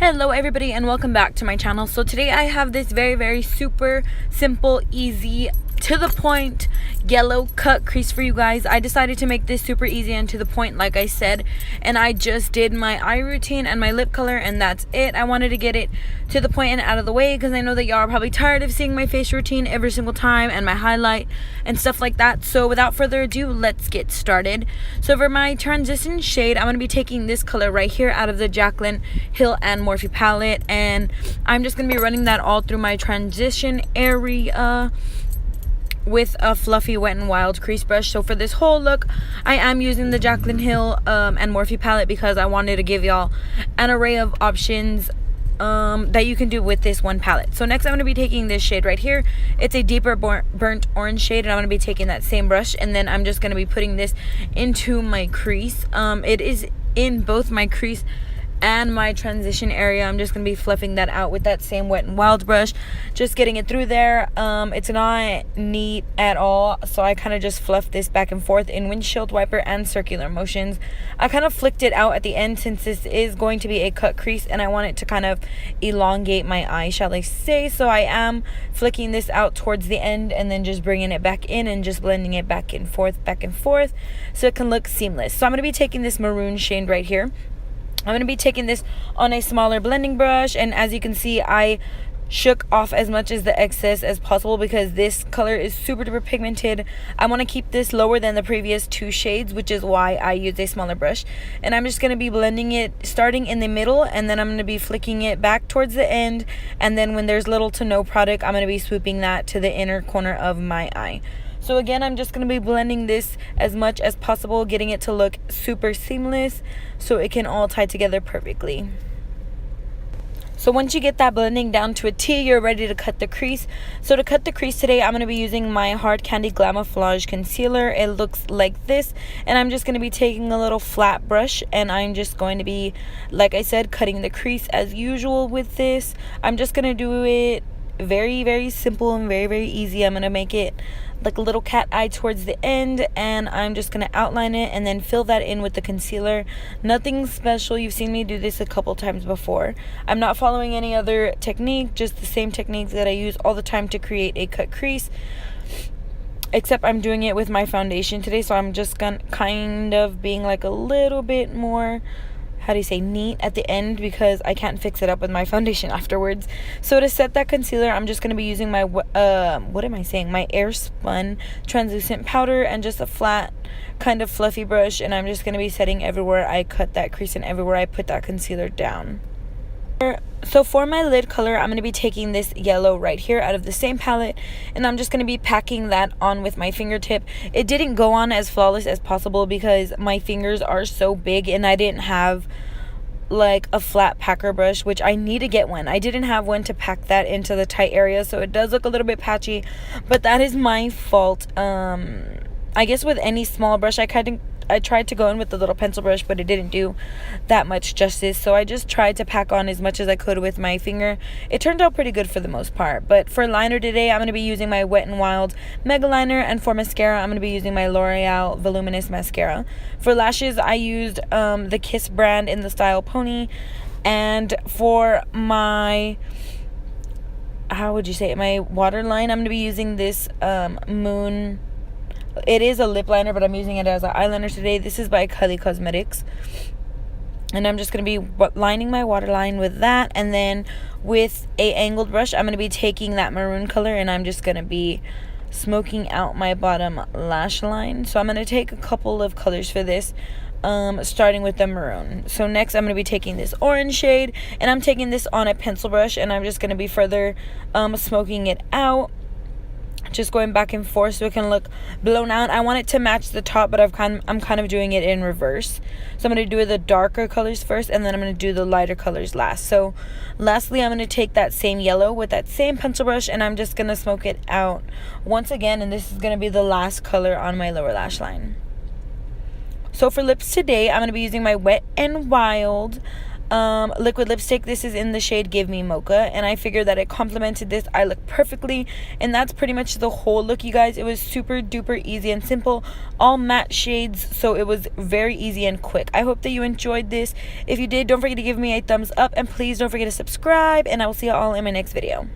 Hello everybody and welcome back to my channel. So today I have this very super simple, easy, to the point yellow cut crease for you guys. I decided to make this super easy and to the point, like I said, and I just did my eye routine and my lip color, and that's it. I wanted to get it to the point and out of the way because I know that y'all are probably tired of seeing my face routine every single time and my highlight and stuff like that. So without further ado, let's get started. So for my transition shade, I'm going to be taking this color right here out of the Jaclyn Hill and Morphe palette, and I'm just going to be running that all through my transition area with a fluffy Wet n Wild crease brush. So for this whole look, I am using the Jaclyn Hill and Morphe palette because I wanted to give y'all an array of options that you can do with this one palette. So next I'm going to be taking this shade right here. It's a deeper burnt orange shade, and I'm going to be taking that same brush, and then I'm just going to be putting this into my crease. It is in both my crease and my transition area. I'm just going to be fluffing that out with that same Wet n Wild brush, just getting it through there. It's not neat at all, so I kind of just fluffed this back and forth in windshield wiper and circular motions. I kind of flicked it out at the end since this is going to be a cut crease and I want it to kind of elongate my eye, shall I say. So I am flicking this out towards the end and then just bringing it back in and just blending it back and forth so it can look seamless. So I'm going to be taking this maroon shade right here. I'm going to be taking this on a smaller blending brush, and as you can see, I shook off as much as the excess as possible because this color is super duper pigmented. I want to keep this lower than the previous two shades, which is why I use a smaller brush. And I'm just going to be blending it starting in the middle, and then I'm going to be flicking it back towards the end, and then when there's little to no product, I'm going to be swooping that to the inner corner of my eye. So again, I'm just going to be blending this as much as possible, getting it to look super seamless so it can all tie together perfectly. So once you get that blending down to a T, you're ready to cut the crease. So to cut the crease today, I'm going to be using my Hard Candy Glamouflage Concealer. It looks like this, and I'm just going to be taking a little flat brush, and I'm just going to be, like I said, cutting the crease as usual with this. I'm just going to do it very simple and very easy. I'm going to make it like a little cat eye towards the end, and I'm just going to outline it and then fill that in with the concealer. Nothing special. You've seen me do this a couple times before. I'm not following any other technique, just the same techniques that I use all the time to create a cut crease, except I'm doing it with my foundation today. So I'm just gonna kind of being like a little bit more, how do you say, neat at the end because I can't fix it up with my foundation afterwards. So to set that concealer, I'm just going to be using my my Airspun translucent powder and just a flat kind of fluffy brush, and I'm just going to be setting everywhere I cut that crease and everywhere I put that concealer down. So for my lid color, I'm going to be taking this yellow right here out of the same palette, and I'm just going to be packing that on with my fingertip. It didn't go on as flawless as possible because my fingers are so big and I didn't have like a flat packer brush, which I need to get one. I didn't have one to pack that into the tight area, so it does look a little bit patchy, but that is my fault. I guess with any small brush, I tried to go in with the little pencil brush, but it didn't do that much justice. So I just tried to pack on as much as I could with my finger. It turned out pretty good for the most part. But for liner today, I'm going to be using my Wet n Wild Mega Liner. And for mascara, I'm going to be using my L'Oreal Voluminous Mascara. For lashes, I used the Kiss brand in the style Pony. And for my, how would you say it, my waterline, I'm going to be using this Moon. It is a lip liner, but I'm using it as an eyeliner today. This is by Kylie Cosmetics. And I'm just going to be lining my waterline with that. And then with a angled brush, I'm going to be taking that maroon color, and I'm just going to be smoking out my bottom lash line. So I'm going to take a couple of colors for this, starting with the maroon. So next I'm going to be taking this orange shade, and I'm taking this on a pencil brush, and I'm just going to be further smoking it out. Just going back and forth so it can look blown out. I want it to match the top, but I'm kind of doing it in reverse. So I'm going to do the darker colors first, and then I'm going to do the lighter colors last. So lastly, I'm going to take that same yellow with that same pencil brush, and I'm just going to smoke it out once again, and this is going to be the last color on my lower lash line. So for lips today, I'm going to be using my Wet n Wild liquid lipstick. This is in the shade Give Me Mocha, and I figured that it complemented this eye look perfectly. And that's pretty much the whole look, you guys. It was super duper easy and simple, all matte shades, so it was very easy and quick. I hope that you enjoyed this. If you did, don't forget to give me a thumbs up, and please don't forget to subscribe, and I will see you all in my next video.